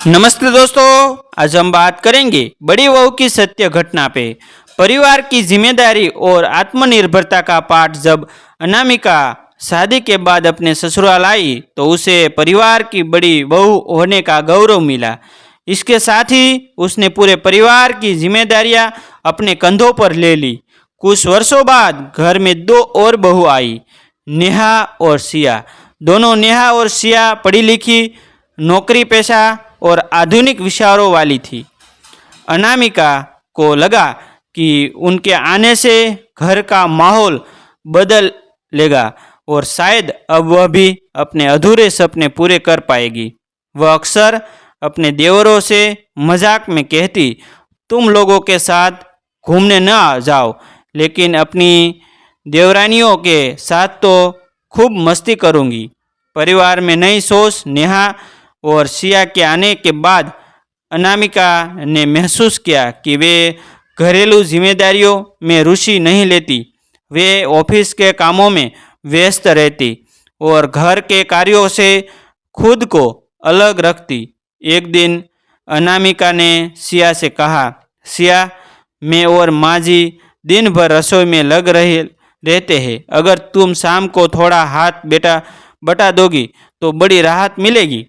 नमस्ते दोस्तों, आज हम बात करेंगे बड़ी बहू की सत्य घटना पे। परिवार की जिम्मेदारी और आत्मनिर्भरता का पाठ। जब अनामिका शादी के बाद अपने ससुराल आई तो उसे परिवार की बड़ी बहू होने का गौरव मिला। इसके साथ ही उसने पूरे परिवार की जिम्मेदारियां अपने कंधों पर ले ली। कुछ वर्षों बाद घर में दो और बहू आई, नेहा और सिया। दोनों, नेहा और सिया, पढ़ी लिखी, नौकरी पेशा और आधुनिक विचारों वाली थी। अनामिका को लगा कि उनके आने से घर का माहौल बदलेगा और शायद अब वह भी अपने अधूरे सपने पूरे कर पाएगी। वह अक्सर अपने देवरों से मजाक में कहती, तुम लोगों के साथ घूमने न आ जाओ, लेकिन अपनी देवरानियों के साथ तो खूब मस्ती करूंगी। परिवार में नई सोच। नेहा और सिया के आने के बाद अनामिका ने महसूस किया कि वे घरेलू जिम्मेदारियों में रुचि नहीं लेती। वे ऑफिस के कामों में व्यस्त रहती और घर के कार्यों से खुद को अलग रखती। एक दिन अनामिका ने सिया से कहा, सिया, मैं और माँ जी दिन भर रसोई में लग रहे रहते हैं। अगर तुम शाम को थोड़ा हाथ बटा दोगी तो बड़ी राहत मिलेगी।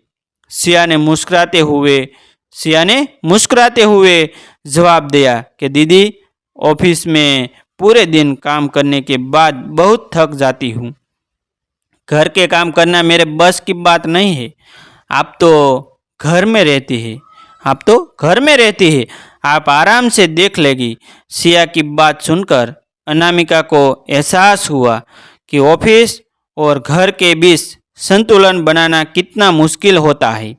सिया ने मुस्कुराते हुए जवाब दिया कि दीदी, ऑफिस में पूरे दिन काम करने के बाद बहुत थक जाती हूँ। घर के काम करना मेरे बस की बात नहीं है। आप तो घर में रहती है आप आराम से देख लेगी। सिया की बात सुनकर अनामिका को एहसास हुआ कि ऑफिस और घर के बीच संतुलन बनाना कितना मुश्किल होता है।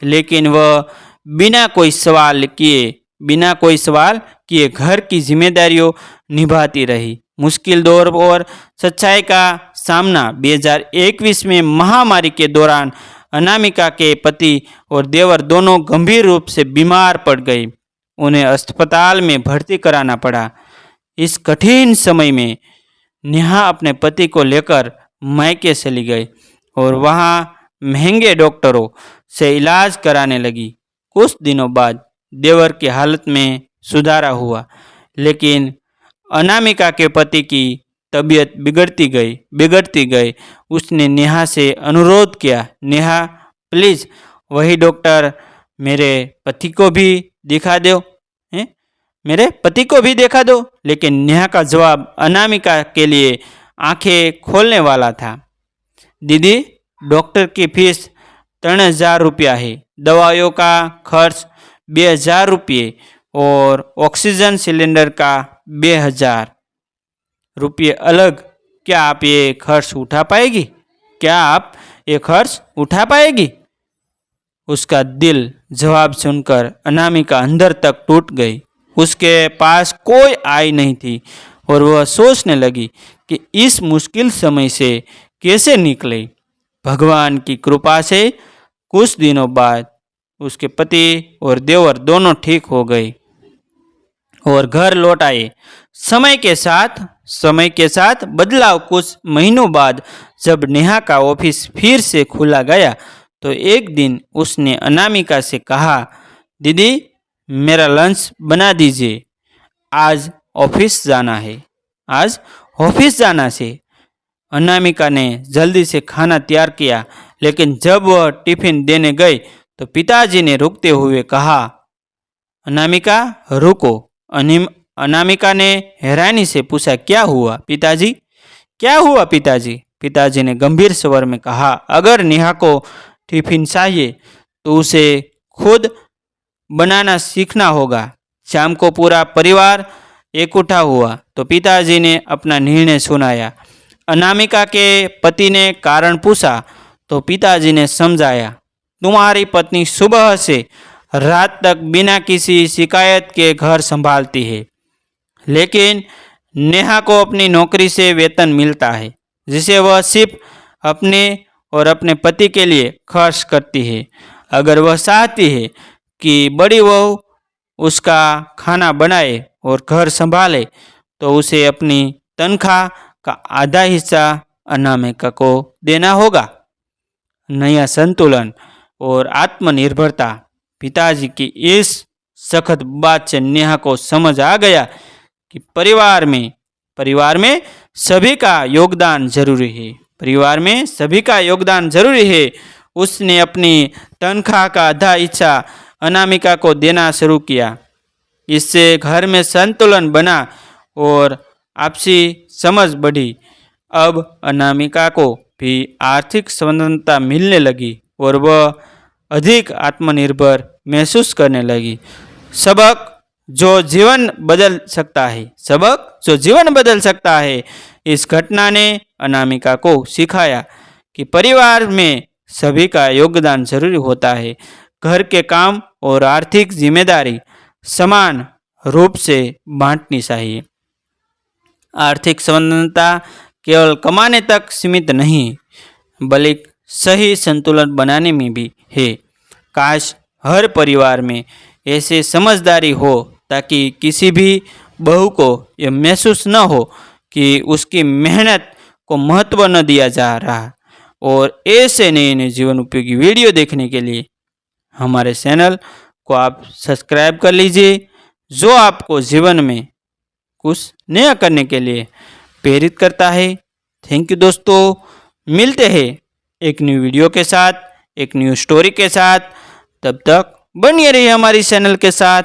लेकिन वह बिना कोई सवाल किए घर की जिम्मेदारियों निभाती रही। मुश्किल दौर और सच्चाई का सामना। 2021 में महामारी के दौरान अनामिका के पति और देवर दोनों गंभीर रूप से बीमार पड़ गए। उन्हें अस्पताल में भर्ती कराना पड़ा। इस कठिन समय में नेहा अपने पति को लेकर मायके चली गई और वहाँ महंगे डॉक्टरों से इलाज कराने लगी। कुछ दिनों बाद देवर की हालत में सुधार हुआ, लेकिन अनामिका के पति की तबीयत बिगड़ती गई। उसने नेहा से अनुरोध किया, नेहा प्लीज़ वही डॉक्टर मेरे पति को भी दिखा दो। लेकिन नेहा का जवाब अनामिका के लिए आंखें खोलने वाला था। दीदी, डॉक्टर की फीस 3000 रुपया है, दवाइयों का खर्च 2000 रुपये और ऑक्सीजन सिलेंडर का 2000 रुपये अलग। क्या आप ये खर्च उठा पाएगी? उसका दिल जवाब सुनकर अनामिका अंदर तक टूट गई। उसके पास कोई आय नहीं थी और वह सोचने लगी कि इस मुश्किल समय से कैसे निकले। भगवान की कृपा से कुछ दिनों बाद उसके पति और देवर दोनों ठीक हो गए और घर लौट आए। समय के साथ बदलाव। कुछ महीनों बाद जब नेहा का ऑफिस फिर से खुला गया तो एक दिन उसने अनामिका से कहा, दीदी, मेरा लंच बना दीजिए, आज ऑफिस जाना है। अनामिका ने जल्दी से खाना तैयार किया, लेकिन जब वह टिफिन देने गई तो पिताजी ने रुकते हुए कहा, अनामिका रुको। अनामिका ने हैरानी से पूछा, क्या हुआ पिताजी? पिताजी ने गंभीर स्वर में कहा, अगर नेहा को टिफिन चाहिए तो उसे खुद बनाना सीखना होगा। शाम को पूरा परिवार इकट्ठा हुआ तो पिताजी ने अपना निर्णय सुनाया। अनामिका के पति ने कारण पूछा तो पिताजी ने समझाया, तुम्हारी पत्नी सुबह से रात तक बिना किसी शिकायत के घर संभालती है, लेकिन नेहा को अपनी नौकरी से वेतन मिलता है, जिसे वह सिर्फ अपने और अपने पति के लिए खर्च करती है। अगर वह चाहती है कि बड़ी बहू उसका खाना बनाए और घर संभाले तो उसे अपनी तनख्वाह का आधा हिस्सा अनामिका को देना होगा। नया संतुलन और आत्मनिर्भरता। पिताजी की इस सख्त बात से नेहा को समझ आ गया कि परिवार में सभी का योगदान जरूरी है। परिवार में सभी का योगदान जरूरी है। उसने अपनी तनख्वाह का आधा हिस्सा अनामिका को देना शुरू किया। इससे घर में संतुलन बना और आपसी समझ बढ़ी। अब अनामिका को भी आर्थिक स्वतंत्रता मिलने लगी और वह अधिक आत्मनिर्भर महसूस करने लगी। सबक जो जीवन बदल सकता है, सबक जो जीवन बदल सकता है। इस घटना ने अनामिका को सिखाया कि परिवार में सभी का योगदान जरूरी होता है। घर के काम और आर्थिक जिम्मेदारी समान रूप से बांटनी चाहिए। आर्थिक स्वतंत्रता केवल कमाने तक सीमित नहीं, बल्कि सही संतुलन बनाने में भी है। काश हर परिवार में ऐसे समझदारी हो ताकि किसी भी बहू को यह महसूस न हो कि उसकी मेहनत को महत्व न दिया जा रहा। और ऐसे नए नए जीवन उपयोगी वीडियो देखने के लिए हमारे चैनल को आप सब्सक्राइब कर लीजिए, जो आपको जीवन में कुछ नया करने के लिए प्रेरित करता है। थैंक यू दोस्तों, मिलते हैं एक न्यू वीडियो के साथ, एक न्यू स्टोरी के साथ। तब तक बनिए रहिए हमारी चैनल के साथ।